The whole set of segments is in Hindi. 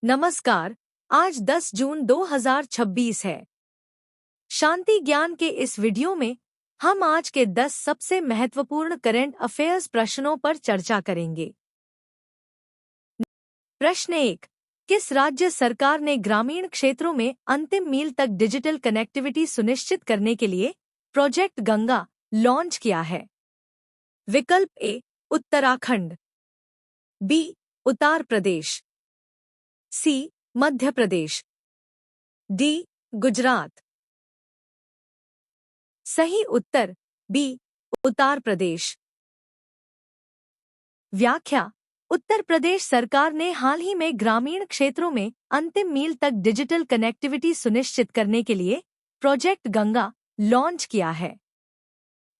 नमस्कार। आज 10 जून 2026 है। शांति ज्ञान के इस वीडियो में हम आज के 10 सबसे महत्वपूर्ण करंट अफेयर्स प्रश्नों पर चर्चा करेंगे। प्रश्न 1। किस राज्य सरकार ने ग्रामीण क्षेत्रों में अंतिम मील तक डिजिटल कनेक्टिविटी सुनिश्चित करने के लिए प्रोजेक्ट गंगा लॉन्च किया है? विकल्प ए उत्तराखंड, बी उत्तर प्रदेश, सी मध्य प्रदेश, डी गुजरात। सही उत्तर बी उत्तर प्रदेश। व्याख्या। उत्तर प्रदेश सरकार ने हाल ही में ग्रामीण क्षेत्रों में अंतिम मील तक डिजिटल कनेक्टिविटी सुनिश्चित करने के लिए प्रोजेक्ट गंगा लॉन्च किया है।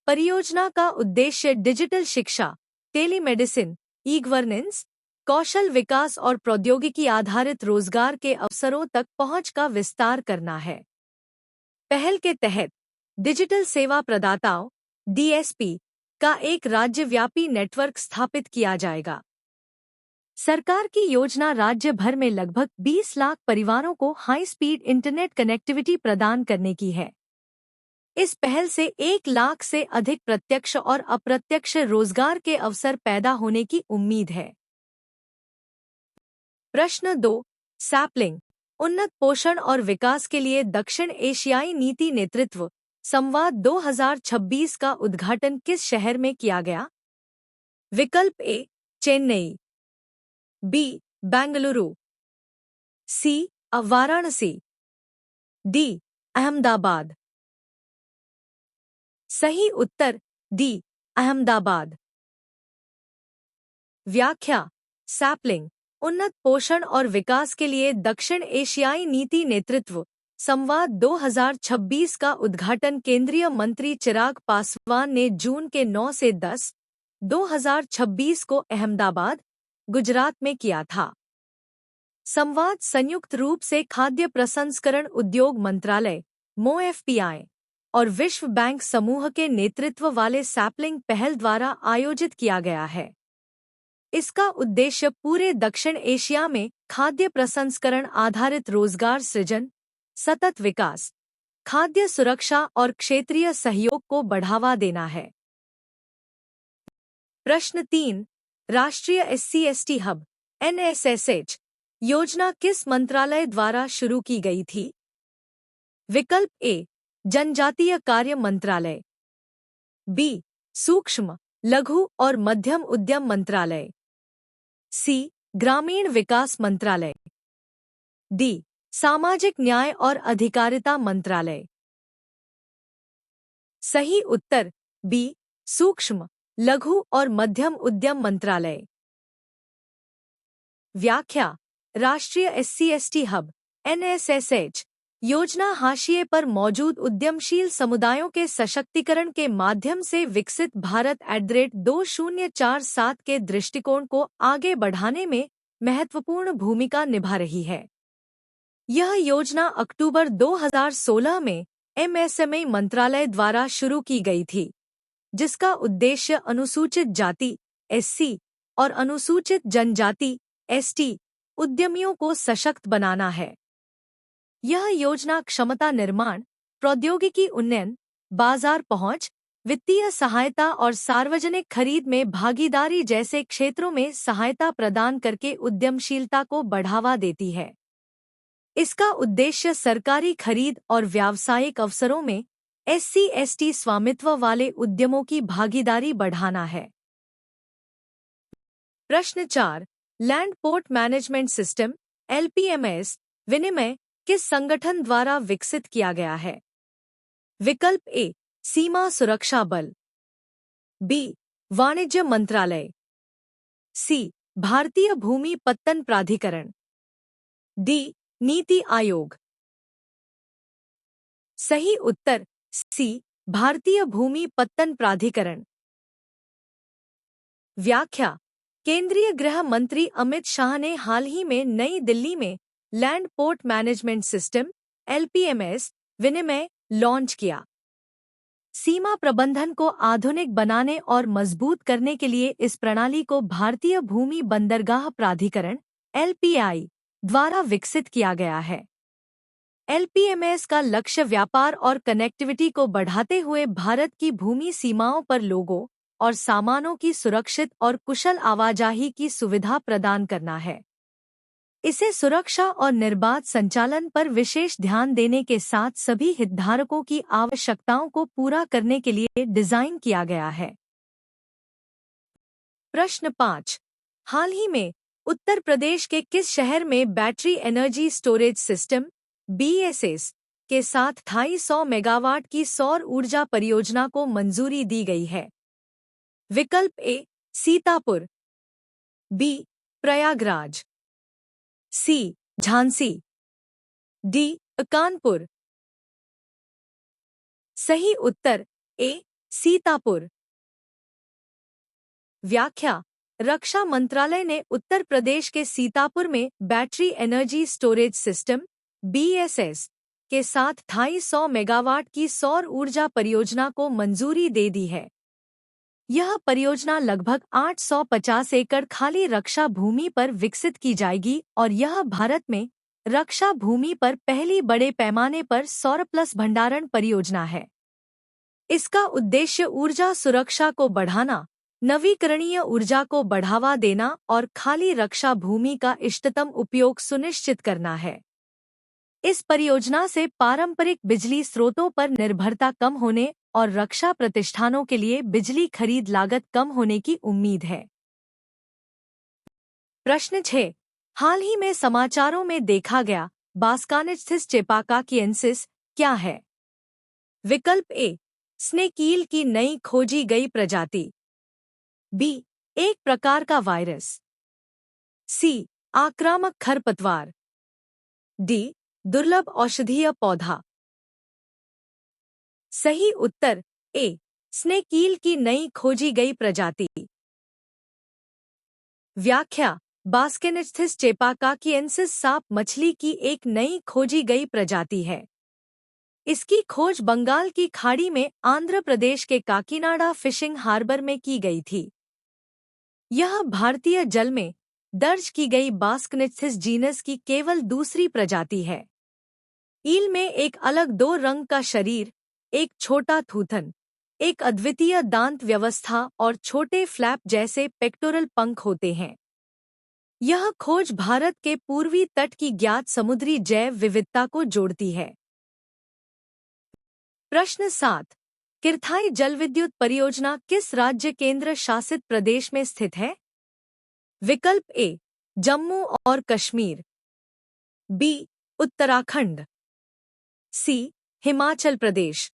परियोजना का उद्देश्य डिजिटल शिक्षा, टेलीमेडिसिन, ई गवर्नेंस, कौशल विकास और प्रौद्योगिकी आधारित रोजगार के अवसरों तक पहुंच का विस्तार करना है। पहल के तहत डिजिटल सेवा प्रदाताओं (डीएसपी) का एक राज्यव्यापी नेटवर्क स्थापित किया जाएगा। सरकार की योजना राज्य भर में लगभग 20 लाख परिवारों को हाई स्पीड इंटरनेट कनेक्टिविटी प्रदान करने की है। इस पहल से 1 लाख से अधिक प्रत्यक्ष और अप्रत्यक्ष रोजगार के अवसर पैदा होने की उम्मीद है। प्रश्न 2। सैपलिंग उन्नत पोषण और विकास के लिए दक्षिण एशियाई नीति नेतृत्व संवाद 2026 का उद्घाटन किस शहर में किया गया? विकल्प ए चेन्नई, बी बेंगलुरु, सी वाराणसी, डी अहमदाबाद। सही उत्तर डी अहमदाबाद। व्याख्या। सैपलिंग उन्नत पोषण और विकास के लिए दक्षिण एशियाई नीति नेतृत्व संवाद 2026 का उद्घाटन केंद्रीय मंत्री चिराग पासवान ने जून के 9 से 10, 2026 को अहमदाबाद, गुजरात में किया था। संवाद संयुक्त रूप से खाद्य प्रसंस्करण उद्योग मंत्रालय (MoFPI) और विश्व बैंक समूह के नेतृत्व वाले सैपलिंग पहल द्वारा आयोजित किया गया है। इसका उद्देश्य पूरे दक्षिण एशिया में खाद्य प्रसंस्करण आधारित रोजगार सृजन, सतत विकास, खाद्य सुरक्षा और क्षेत्रीय सहयोग को बढ़ावा देना है। प्रश्न 3। राष्ट्रीय SC/ST हब (NSSH) योजना किस मंत्रालय द्वारा शुरू की गई थी? विकल्प ए जनजातीय कार्य मंत्रालय, बी सूक्ष्म, लघु और मध्यम उद्यम मंत्रालय, सी ग्रामीण विकास मंत्रालय, डी सामाजिक न्याय और अधिकारिता मंत्रालय। सही उत्तर बी सूक्ष्म, लघु और मध्यम उद्यम मंत्रालय। व्याख्या। राष्ट्रीय SC/ST हब (NSSH) योजना हाशिए पर मौजूद उद्यमशील समुदायों के सशक्तिकरण के माध्यम से विकसित भारत @2047 के दृष्टिकोण को आगे बढ़ाने में महत्वपूर्ण भूमिका निभा रही है। यह योजना अक्टूबर 2016 में MSME मंत्रालय द्वारा शुरू की गई थी, जिसका उद्देश्य अनुसूचित जाति (SC) और अनुसूचित जनजाति (ST) उद्यमियों को सशक्त बनाना है। यह योजना क्षमता निर्माण, प्रौद्योगिकी उन्नयन, बाजार पहुंच, वित्तीय सहायता और सार्वजनिक खरीद में भागीदारी जैसे क्षेत्रों में सहायता प्रदान करके उद्यमशीलता को बढ़ावा देती है। इसका उद्देश्य सरकारी खरीद और व्यावसायिक अवसरों में SC/ST स्वामित्व वाले उद्यमों की भागीदारी बढ़ाना है। प्रश्न 4। Land port management system (LPMS) विनिमय किस संगठन द्वारा विकसित किया गया है? विकल्प ए सीमा सुरक्षा बल, बी वाणिज्य मंत्रालय, सी भारतीय भूमि पत्तन प्राधिकरण, डी नीति आयोग। सही उत्तर सी भारतीय भूमि पत्तन प्राधिकरण। व्याख्या। केंद्रीय गृह मंत्री अमित शाह ने हाल ही में नई दिल्ली में land port management system (LPMS) विनिमय लॉन्च किया। सीमा प्रबंधन को आधुनिक बनाने और मजबूत करने के लिए इस प्रणाली को भारतीय भूमि बंदरगाह प्राधिकरण (LPI) द्वारा विकसित किया गया है। LPMS का लक्ष्य व्यापार और कनेक्टिविटी को बढ़ाते हुए भारत की भूमि सीमाओं पर लोगों और सामानों की सुरक्षित और कुशल आवाजाही की सुविधा प्रदान करना है। इसे सुरक्षा और निर्बाध संचालन पर विशेष ध्यान देने के साथ सभी हितधारकों की आवश्यकताओं को पूरा करने के लिए डिजाइन किया गया है। प्रश्न 5। हाल ही में उत्तर प्रदेश के किस शहर में battery energy storage system BESS के साथ 250 मेगावाट की सौर ऊर्जा परियोजना को मंजूरी दी गई है? विकल्प ए सीतापुर, बी प्रयागराज, सी झांसी, डी कानपुर। सही उत्तर ए सीतापुर। व्याख्या: रक्षा मंत्रालय ने उत्तर प्रदेश के सीतापुर में battery energy storage system BESS के साथ 250 मेगावाट की सौर ऊर्जा परियोजना को मंजूरी दे दी है। यह परियोजना लगभग 850 एकड़ खाली रक्षा भूमि पर विकसित की जाएगी और यह भारत में रक्षा भूमि पर पहली बड़े पैमाने पर सौर प्लस भंडारण परियोजना है। इसका उद्देश्य ऊर्जा सुरक्षा को बढ़ाना, नवीकरणीय ऊर्जा को बढ़ावा देना और खाली रक्षा भूमि का इष्टतम उपयोग सुनिश्चित करना है। इस परियोजना से पारंपरिक बिजली स्रोतों पर निर्भरता कम होने और रक्षा प्रतिष्ठानों के लिए बिजली खरीद लागत कम होने की उम्मीद है। प्रश्न 6। हाल ही में समाचारों में देखा गया बास्कानिस्थिस चेपाकाकिएंसिस क्या है? विकल्प ए स्नेक ईल की नई खोजी गई प्रजाति, बी एक प्रकार का वायरस, सी आक्रामक खरपतवार, डी दुर्लभ औषधीय पौधा। सही उत्तर ए स्नेक ईल की नई खोजी गई प्रजाति। व्याख्या: बास्केनिस्थिस चेपाकाकिएंसिस सांप मछली की एक नई खोजी गई प्रजाति है। इसकी खोज बंगाल की खाड़ी में आंध्र प्रदेश के काकीनाडा फिशिंग हार्बर में की गई थी। यह भारतीय जल में दर्ज की गई बास्केनिस्थिस जीनस की केवल दूसरी प्रजाति है। ईल में एक अलग 2 रंग का शरीर, एक छोटा थूथन, एक अद्वितीय दांत व्यवस्था और छोटे फ्लैप जैसे पेक्टोरल पंख होते हैं। यह खोज भारत के पूर्वी तट की ज्ञात समुद्री जैव विविधता को जोड़ती है। प्रश्न 7। किरथाई जलविद्युत परियोजना किस राज्य केंद्र शासित प्रदेश में स्थित है? विकल्प ए जम्मू और कश्मीर, बी उत्तराखंड, सी हिमाचल प्रदेश,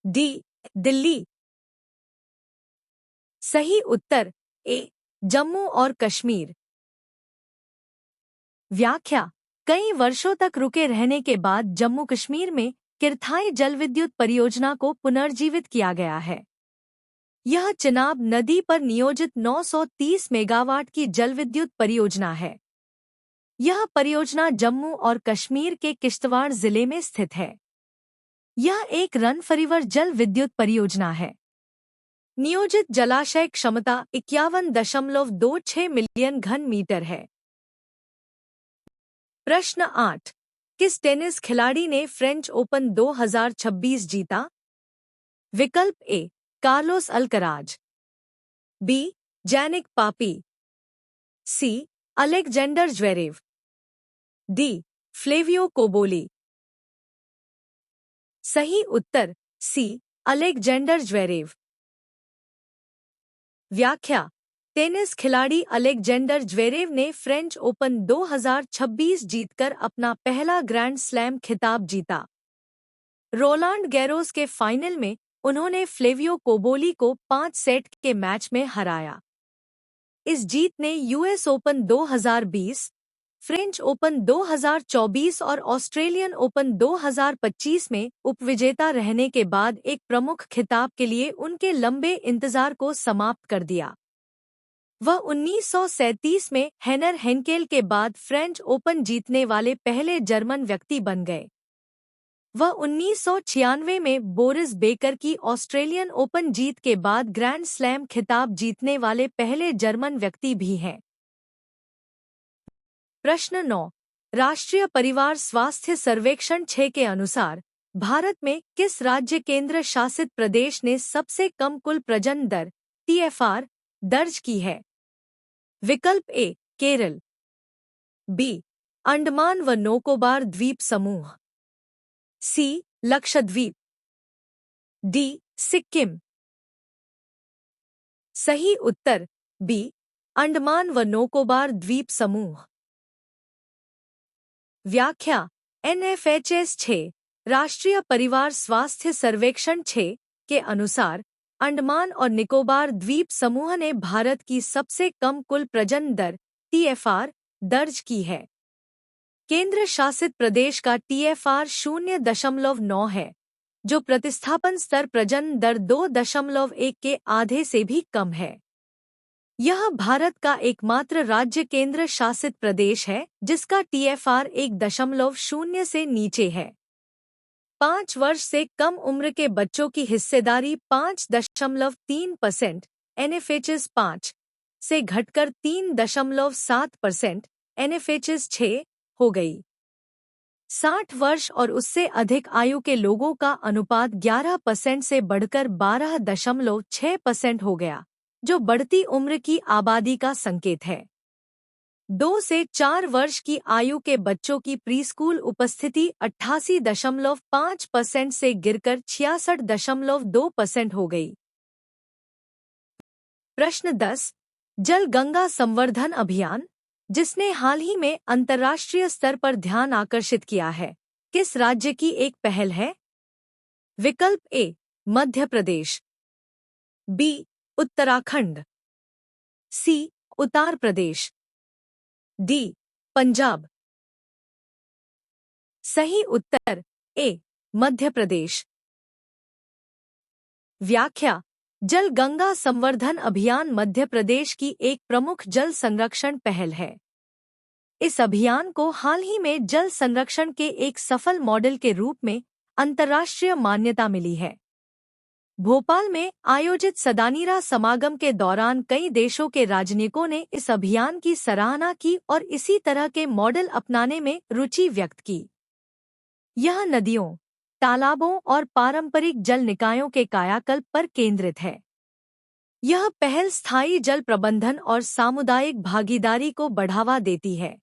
डी दिल्ली। सही उत्तर ए जम्मू और कश्मीर। व्याख्या: कई वर्षों तक रुके रहने के बाद जम्मू कश्मीर में किरथाई जलविद्युत परियोजना को पुनर्जीवित किया गया है। यह चिनाब नदी पर नियोजित 930 मेगावाट की जलविद्युत परियोजना है। यह परियोजना जम्मू और कश्मीर के किश्तवाड़ जिले में स्थित है। यह एक रन फॉर जल विद्युत परियोजना है। नियोजित जलाशय क्षमता 51.26 मिलियन घन मीटर है। प्रश्न 8। किस टेनिस खिलाड़ी ने फ्रेंच ओपन 2026 जीता? विकल्प A Carlos Alcaraz, B Jannik पापी, C Alexander Zverev, D Flavio Cobolli. सही उत्तर सी अलेक्जेंडर ज्वेरेव। व्याख्या: टेनिस खिलाड़ी अलेक्जेंडर ज्वेरेव ने फ्रेंच ओपन 2026 जीतकर अपना पहला ग्रैंड स्लैम खिताब जीता। रोलांड गैरोस के फाइनल में उन्होंने फ्लेवियो कोबोली को 5 सेट के मैच में हराया। इस जीत ने यूएस ओपन 2020, फ्रेंच ओपन 2024 और ऑस्ट्रेलियन ओपन 2025 में उपविजेता रहने के बाद एक प्रमुख खिताब के लिए उनके लंबे इंतजार को समाप्त कर दिया। वह 1937 में हेनर हेंकेल के बाद फ्रेंच ओपन जीतने वाले पहले जर्मन व्यक्ति बन गए। वह 1996 में बोरिस बेकर की ऑस्ट्रेलियन ओपन जीत के बाद ग्रैंड स्लैम खिताब जीतने वाले पहले जर्मन व्यक्ति भी हैं। प्रश्न 9। राष्ट्रीय परिवार स्वास्थ्य सर्वेक्षण 6 के अनुसार भारत में किस राज्य केंद्र शासित प्रदेश ने सबसे कम कुल प्रजनन दर TFR दर्ज की है? विकल्प ए केरल, बी अंडमान व निकोबार द्वीप समूह, सी लक्षद्वीप, डी सिक्किम। सही उत्तर बी अंडमान व निकोबार द्वीप समूह। व्याख्या NFHS 6 राष्ट्रीय परिवार स्वास्थ्य सर्वेक्षण 6 के अनुसार अंडमान और निकोबार द्वीप समूह ने भारत की सबसे कम कुल प्रजनन दर TFR दर्ज की है। केंद्र शासित प्रदेश का TFR 0.9 है, जो प्रतिस्थापन स्तर प्रजनन दर 2.1 के आधे से भी कम है। यह भारत का एकमात्र राज्य केंद्र शासित प्रदेश है जिसका TFR 1.0 से नीचे है। 5 वर्ष से कम उम्र के बच्चों की हिस्सेदारी 5.3% NFHS 5 से घटकर 3.7% NFHS 6 हो गई। 60 वर्ष और उससे अधिक आयु के लोगों का अनुपात 11% से बढ़कर 12.6% हो गया, जो बढ़ती उम्र की आबादी का संकेत है। 2 से 4 वर्ष की आयु के बच्चों की प्रीस्कूल उपस्थिति 88.5% से गिरकर 66.2% हो गई। प्रश्न 10। जल गंगा संवर्धन अभियान, जिसने हाल ही में अंतर्राष्ट्रीय स्तर पर ध्यान आकर्षित किया है, किस राज्य की एक पहल है? विकल्प ए मध्य प्रदेश, बी उत्तराखंड, सी उत्तर प्रदेश, डी पंजाब। सही उत्तर ए मध्य प्रदेश। व्याख्या जल गंगा संवर्धन अभियान मध्य प्रदेश की एक प्रमुख जल संरक्षण पहल है। इस अभियान को हाल ही में जल संरक्षण के एक सफल मॉडल के रूप में अंतर्राष्ट्रीय मान्यता मिली है। भोपाल में आयोजित सदानीरा समागम के दौरान कई देशों के राजनयिकों ने इस अभियान की सराहना की और इसी तरह के मॉडल अपनाने में रुचि व्यक्त की। यह नदियों, तालाबों और पारंपरिक जल निकायों के कायाकल्प पर केंद्रित है। यह पहल स्थायी जल प्रबंधन और सामुदायिक भागीदारी को बढ़ावा देती है।